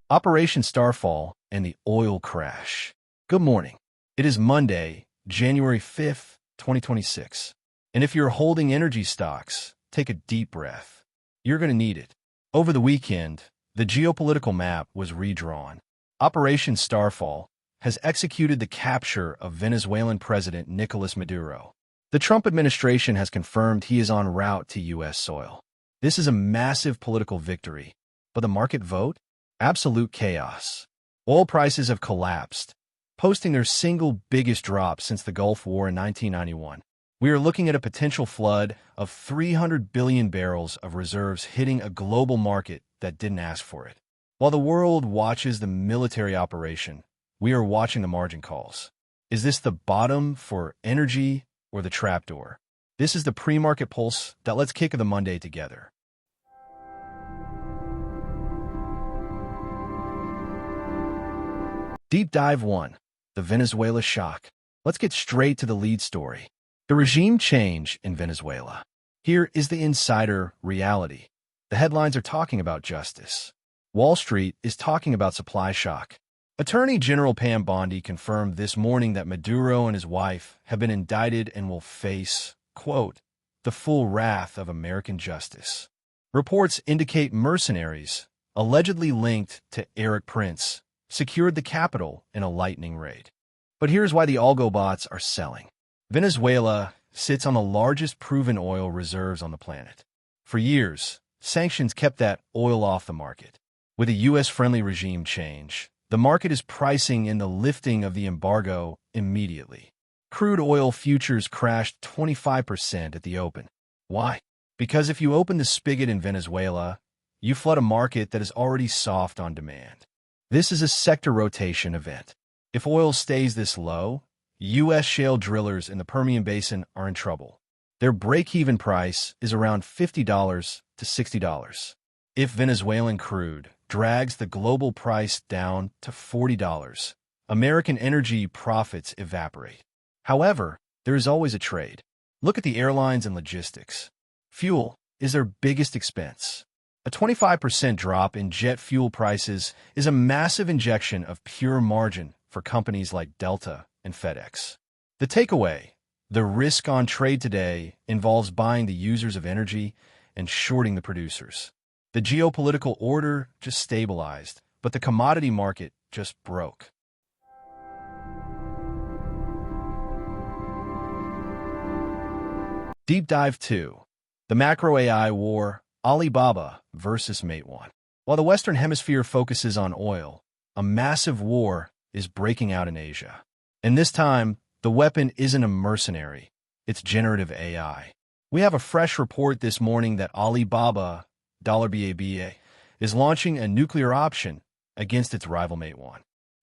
Operation Starfall and the oil crash. Good morning. It is Monday, January 5th, 2026. And if you're holding energy stocks, take a deep breath. You're going to need it. Over the weekend, the geopolitical map was redrawn. Operation Starfall has executed the capture of Venezuelan President Nicolas Maduro. The Trump administration has confirmed he is en route to U.S. soil. This is a massive political victory. But the market vote? Absolute chaos. Oil prices have collapsed, posting their single biggest drop since the Gulf War in 1991. We are looking at a potential flood of 300 billion barrels of reserves hitting a global market that didn't ask for it. While the world watches the military operation, we are watching the margin calls. Is this the bottom for energy or the trapdoor? This is the pre-market pulse that lets kick of the Monday together. Deep Dive 1. The Venezuela Shock. Let's get straight to the lead story. The regime change in Venezuela. Here is the insider reality. The headlines are talking about justice. Wall Street is talking about supply shock. Attorney General Pam Bondi confirmed this morning that Maduro and his wife have been indicted and will face, quote, the full wrath of American justice. Reports indicate mercenaries, allegedly linked to Eric Prince, secured the capital in a lightning raid. But here's why the algo-bots are selling. Venezuela sits on the largest proven oil reserves on the planet. For years, sanctions kept that oil off the market. With a U.S.-friendly regime change, the market is pricing in the lifting of the embargo immediately. Crude oil futures crashed 25% at the open. Why? Because if you open the spigot in Venezuela, you flood a market that is already soft on demand. This is a sector rotation event. If oil stays this low, U.S. shale drillers in the Permian Basin are in trouble. Their break-even price is around $50 to $60. If Venezuelan crude drags the global price down to $40, American energy profits evaporate. However, there is always a trade. Look at the airlines and logistics. Fuel is their biggest expense. A 25% drop in jet fuel prices is a massive injection of pure margin for companies like Delta and FedEx. The takeaway, the risk on trade today involves buying the users of energy and shorting the producers. The geopolitical order just stabilized, but the commodity market just broke. Deep Dive 2. The Macro AI War, Alibaba versus Mate1. While the Western Hemisphere focuses on oil, a massive war is breaking out in Asia. And this time, the weapon isn't a mercenary, it's generative AI. We have a fresh report this morning that Alibaba, $BABA, is launching a nuclear option against its rival Mate1.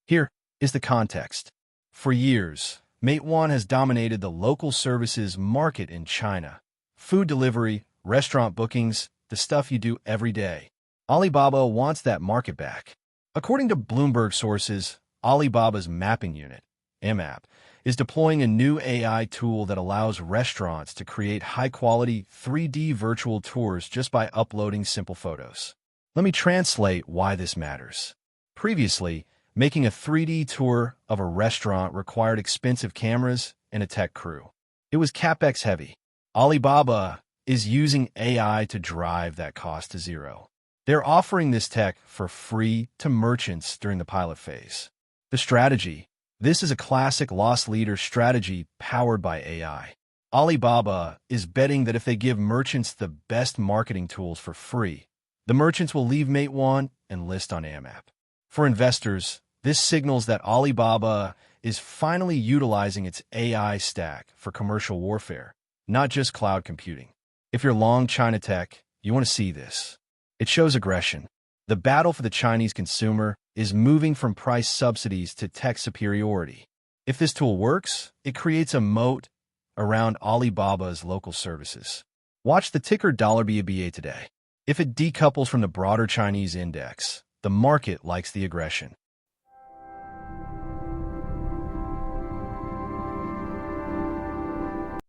Here is the context. For years, Mate1 has dominated the local services market in China. Food delivery, restaurant bookings, the stuff you do every day. Alibaba wants that market back. According to Bloomberg sources, Alibaba's mapping unit, MAP, is deploying a new AI tool that allows restaurants to create high-quality 3D virtual tours just by uploading simple photos. Let me translate why this matters. Previously, making a 3D tour of a restaurant required expensive cameras and a tech crew. It was CapEx heavy. Alibaba is using AI to drive that cost to zero. They're offering this tech for free to merchants during the pilot phase. The strategy. This is a classic loss leader strategy powered by AI. Alibaba is betting that if they give merchants the best marketing tools for free, the merchants will leave Mate1 and list on AMAP. For investors, this signals that Alibaba is finally utilizing its AI stack for commercial warfare, not just cloud computing. If you're long China tech, you want to see this. It shows aggression. The battle for the Chinese consumer is moving from price subsidies to tech superiority. If this tool works, it creates a moat around Alibaba's local services. Watch the ticker $BABA today. If it decouples from the broader Chinese index, the market likes the aggression.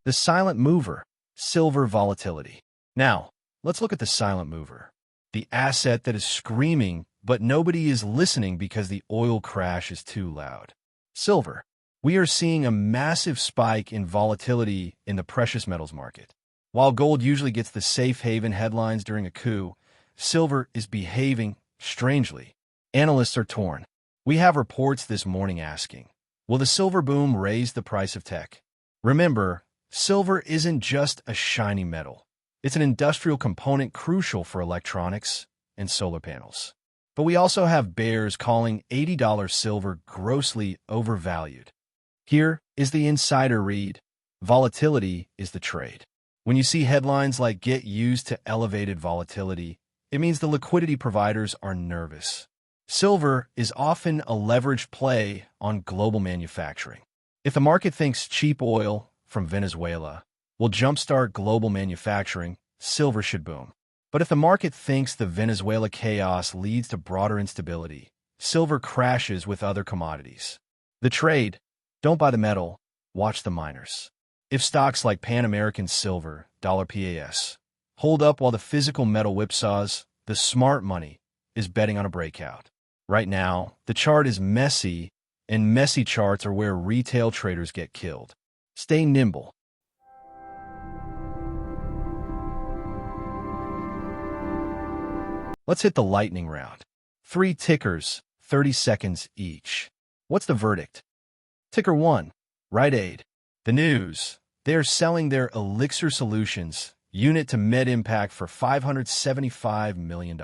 The silent mover, silver volatility. Now, let's look at the silent mover, the asset that is screaming but nobody is listening because the oil crash is too loud. Silver. We are seeing a massive spike in volatility in the precious metals market. While gold usually gets the safe haven headlines during a coup, silver is behaving strangely. Analysts are torn. We have reports this morning asking, will the silver boom raise the price of tech? Remember, silver isn't just a shiny metal. It's an industrial component crucial for electronics and solar panels. But we also have bears calling $80 silver grossly overvalued. Here is the insider read. Volatility is the trade. When you see headlines like "get used to elevated volatility," it means the liquidity providers are nervous. Silver is often a leveraged play on global manufacturing. If the market thinks cheap oil from Venezuela will jumpstart global manufacturing, silver should boom. But if the market thinks the Venezuela chaos leads to broader instability, silver crashes with other commodities. The trade: don't buy the metal, watch the miners. If stocks like Pan American Silver, $PAS, hold up while the physical metal whipsaws, the smart money is betting on a breakout. Right now, the chart is messy, and messy charts are where retail traders get killed. Stay nimble. Let's hit the lightning round. 3 tickers, 30 seconds each. What's the verdict? Ticker 1, Rite Aid. The news: they are selling their Elixir Solutions unit to MedImpact for $575 million.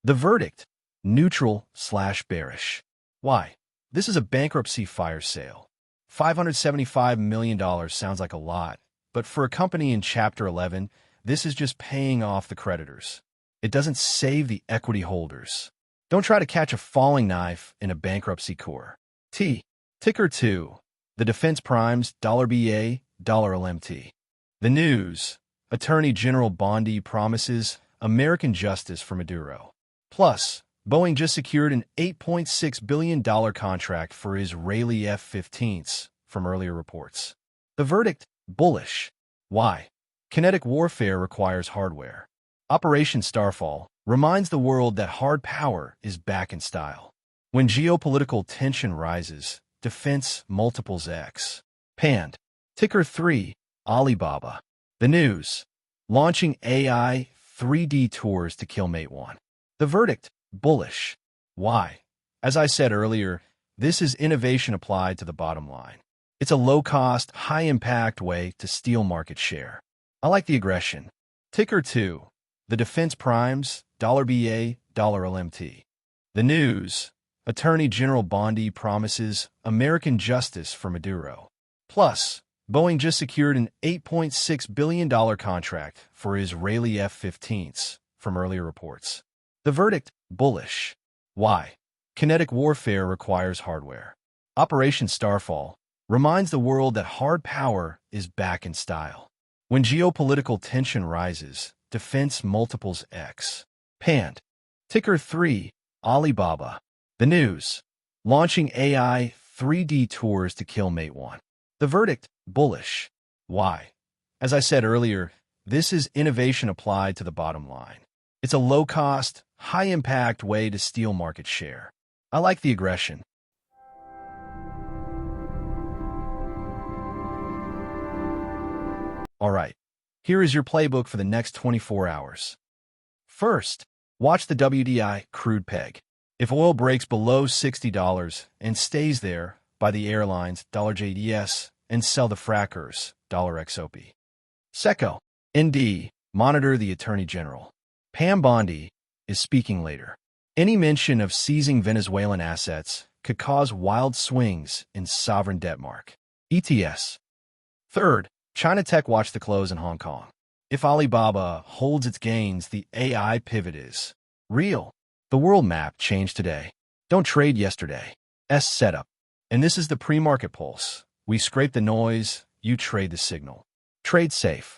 The verdict: neutral/bearish. Why? This is a bankruptcy fire sale. $575 million sounds like a lot, but for a company in Chapter 11, this is just paying off the creditors. It doesn't save the equity holders. Don't try to catch a falling knife in a bankruptcy core. Ticker 2, the defense primes, $BA, $LMT. The news: Attorney General Bondi promises American justice for Maduro. Plus, Boeing just secured an $8.6 billion contract for Israeli F-15s from earlier reports. The verdict: bullish. Why? Kinetic warfare requires hardware. Operation Starfall reminds the world that hard power is back in style. When geopolitical tension rises, defense multiples expand. Ticker 3, Alibaba. The news: launching AI 3D tours to kill Mate 1. The verdict: bullish. Why? As I said earlier, this is innovation applied to the bottom line. It's a low-cost, high-impact way to steal market share. I like the aggression. Ticker 2, the defense primes, $BA, $LMT. The news: Attorney General Bondi promises American justice for Maduro. Plus, Boeing just secured an $8.6 billion contract for Israeli F-15s from earlier reports. The verdict: bullish. Why? Kinetic warfare requires hardware. Operation Starfall reminds the world that hard power is back in style. When geopolitical tension rises, defense multiples expand. Ticker 3, Alibaba. The news: launching AI 3D tours to kill Mate 1. The verdict: bullish. Why? As I said earlier, this is innovation applied to the bottom line. It's a low-cost, high-impact way to steal market share. I like the aggression. All right, here is your playbook for the next 24 hours. First, watch the WTI crude peg. If oil breaks below $60 and stays there, buy the airlines, $JDS, and sell the frackers, $XOP. Second, ND, monitor the Attorney General. Pam Bondi is speaking later. Any mention of seizing Venezuelan assets could cause wild swings in sovereign debt mark. ETS. Third, China Tech watch the close in Hong Kong. If Alibaba holds its gains, the AI pivot is real. The world map changed today. Don't trade yesterday's setup. And this is the pre-market pulse. We scrape the noise, you trade the signal. Trade safe.